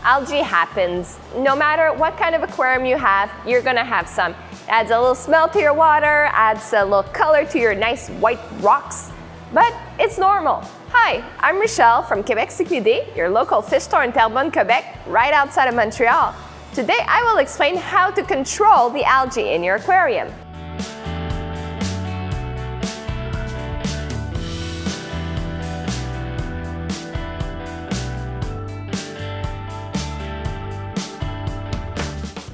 Algae Happens. No matter what kind of aquarium you have, you're gonna have some. It adds a little smell to your water, adds a little color to your nice white rocks, but it's normal. Hi, I'm Michelle from Quebec CICHLIDS, your local fish store in Terrebonne, Quebec, right outside of Montreal. Today I will explain how to control the algae in your aquarium.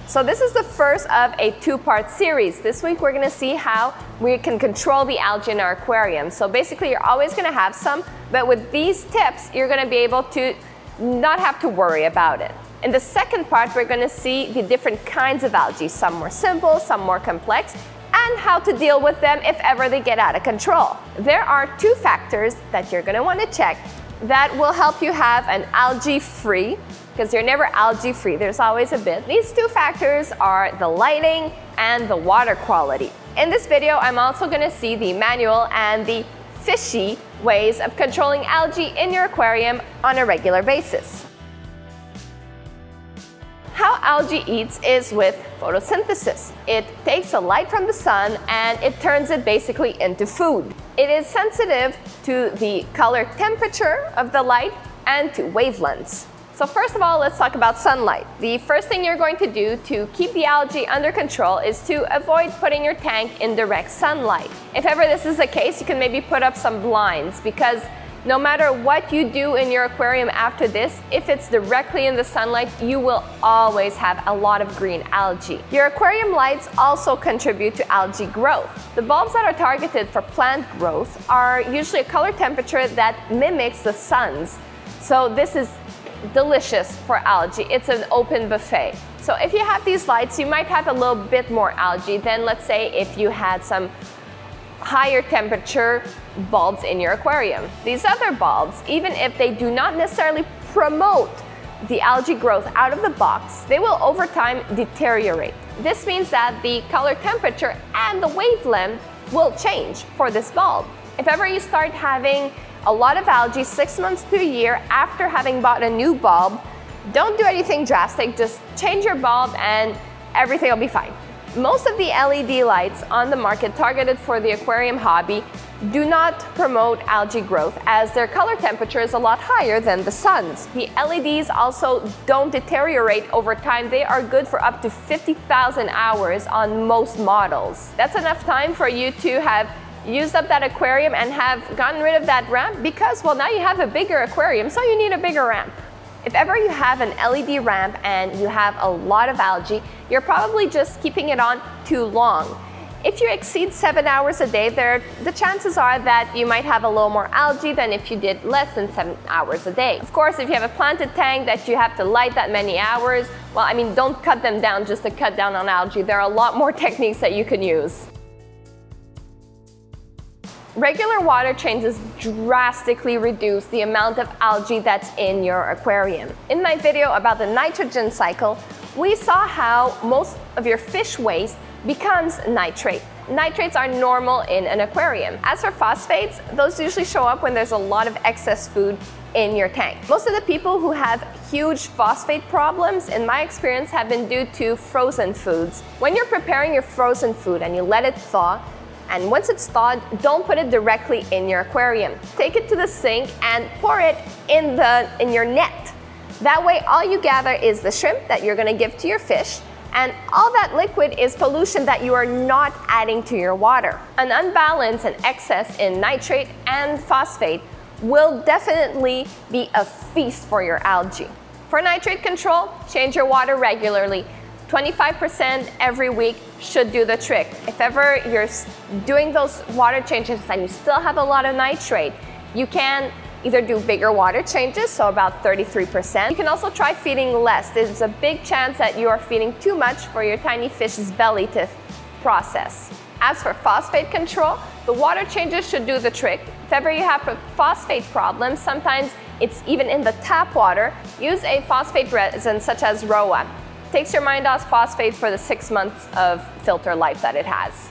So this is the first of a two-part series. This week we're going to see how we can control the algae in our aquarium. So basically you're always going to have some, but with these tips you're going to be able to not have to worry about it. In the second part we're going to see the different kinds of algae, some more simple, some more complex, and how to deal with them if ever they get out of control. There are two factors that you're going to want to check that will help you have an algae-free, because you're never algae-free, there's always a bit. These two factors are the lighting and the water quality. In this video, I'm also going to see the manual and the fishy ways of controlling algae in your aquarium on a regular basis. How algae eats is with photosynthesis. It takes the light from the sun and it turns it basically into food. It is sensitive to the color temperature of the light and to wavelengths. So first of all, let's talk about sunlight. The first thing you're going to do to keep the algae under control is to avoid putting your tank in direct sunlight. If ever this is the case, you can maybe put up some blinds, because no matter what you do in your aquarium after this, if it's directly in the sunlight, you will always have a lot of green algae. Your aquarium lights also contribute to algae growth. The bulbs that are targeted for plant growth are usually a color temperature that mimics the sun's. So this is delicious for algae. It's an open buffet. So if you have these lights, you might have a little bit more algae than, let's say, if you had some higher temperature bulbs in your aquarium. These other bulbs, even if they do not necessarily promote the algae growth out of the box, they will over time deteriorate. This means that the color temperature and the wavelength will change for this bulb. If ever you start having a lot of algae 6 months to a year after having bought a new bulb, don't do anything drastic, just change your bulb and everything will be fine. Most of the LED lights on the market targeted for the aquarium hobby do not promote algae growth, as their color temperature is a lot higher than the sun's. The LEDs also don't deteriorate over time. They are good for up to 50,000 hours on most models. That's enough time for you to have used up that aquarium and have gotten rid of that ramp, because, well, now you have a bigger aquarium, so you need a bigger ramp. If ever you have an LED ramp and you have a lot of algae, you're probably just keeping it on too long. If you exceed 7 hours a day, the chances are that you might have a little more algae than if you did less than 7 hours a day. Of course, if you have a planted tank that you have to light that many hours, well, I mean, don't cut them down just to cut down on algae. There are a lot more techniques that you can use. Regular water changes drastically reduce the amount of algae that's in your aquarium. In my video about the nitrogen cycle, we saw how most of your fish waste becomes nitrate. Nitrates are normal in an aquarium. As for phosphates, those usually show up when there's a lot of excess food in your tank. Most of the people who have huge phosphate problems, in my experience, have been due to frozen foods. When you're preparing your frozen food and you let it thaw, and once it's thawed, don't put it directly in your aquarium. Take it to the sink and pour it in your net. That way, all you gather is the shrimp that you're gonna give to your fish, and all that liquid is pollution that you are not adding to your water. An unbalance and excess in nitrate and phosphate will definitely be a feast for your algae. For nitrate control, change your water regularly. 25% every week should do the trick. If ever you're doing those water changes and you still have a lot of nitrate, you can either do bigger water changes, so about 33%. You can also try feeding less. There's a big chance that you are feeding too much for your tiny fish's belly to process. As for phosphate control, the water changes should do the trick. If ever you have a phosphate problem, sometimes it's even in the tap water, use a phosphate resin such as ROA. Takes your mind off phosphate for the 6 months of filter life that it has.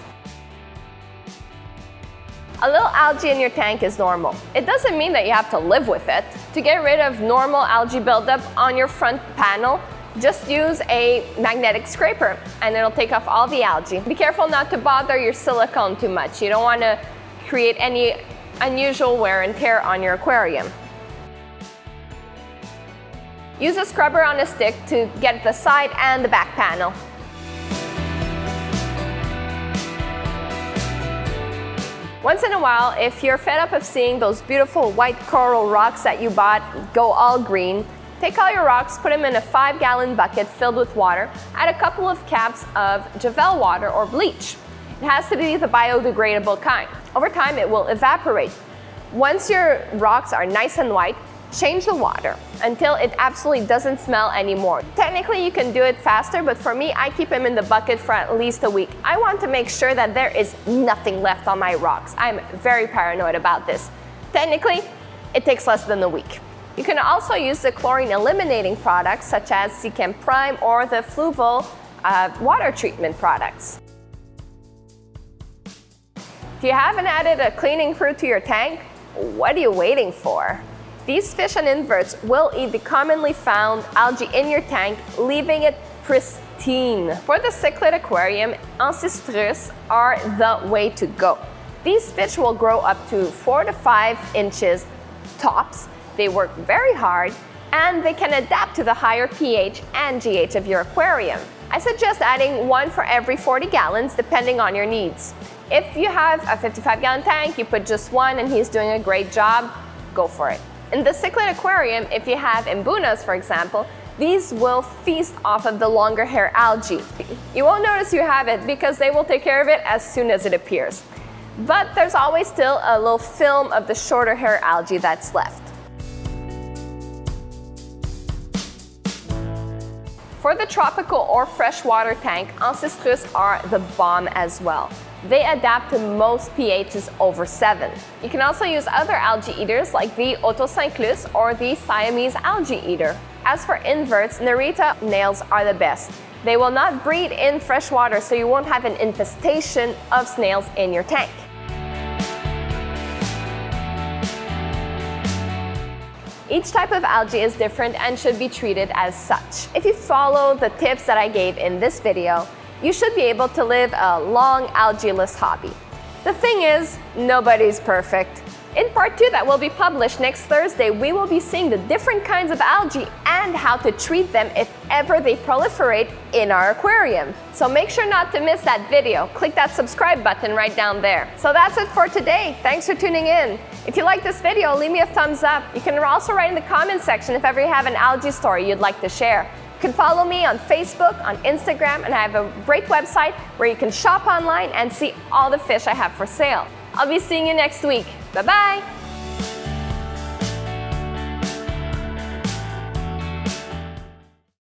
A little algae in your tank is normal. It doesn't mean that you have to live with it. To get rid of normal algae buildup on your front panel, just use a magnetic scraper and it'll take off all the algae. Be careful not to bother your silicone too much. You don't want to create any unusual wear and tear on your aquarium. Use a scrubber on a stick to get the side and the back panel. Once in a while, if you're fed up of seeing those beautiful white coral rocks that you bought go all green, take all your rocks, put them in a 5-gallon bucket filled with water, add a couple of caps of Javel water or bleach. It has to be the biodegradable kind. Over time, it will evaporate. Once your rocks are nice and white, change the water until it absolutely doesn't smell anymore. Technically, you can do it faster, but for me, I keep them in the bucket for at least a week. I want to make sure that there is nothing left on my rocks. I'm very paranoid about this. Technically, it takes less than a week. You can also use the chlorine eliminating products such as Sechem Prime or the Fluval water treatment products. If you haven't added a cleaning crew to your tank, what are you waiting for? These fish and inverts will eat the commonly found algae in your tank, leaving it pristine. For the cichlid aquarium, Ancistrus are the way to go. These fish will grow up to 4 to 5 inches tops. They work very hard and they can adapt to the higher pH and GH of your aquarium. I suggest adding one for every 40 gallons depending on your needs. If you have a 55-gallon tank, you put just one and he's doing a great job, go for it. In the cichlid aquarium, if you have imbunas, for example, these will feast off of the longer hair algae. You won't notice you have it because they will take care of it as soon as it appears. But there's always still a little film of the shorter hair algae that's left. For the tropical or freshwater tank, Ancistrus are the bomb as well. They adapt to most pHs over 7. You can also use other algae eaters like the CICHLIDS or the Siamese algae eater. As for inverts, Narita nails are the best. They will not breed in fresh water, so you won't have an infestation of snails in your tank. Each type of algae is different and should be treated as such. If you follow the tips that I gave in this video, you should be able to live a long algae-less hobby. The thing is, nobody's perfect. In part 2 that will be published next Thursday, we will be seeing the different kinds of algae and how to treat them if ever they proliferate in our aquarium. So make sure not to miss that video. Click that subscribe button right down there. So that's it for today. Thanks for tuning in. If you like this video, leave me a thumbs up. You can also write in the comment section if ever you have an algae story you'd like to share. You can follow me on Facebook, on Instagram, and I have a great website where you can shop online and see all the fish I have for sale. I'll be seeing you next week. Bye-bye!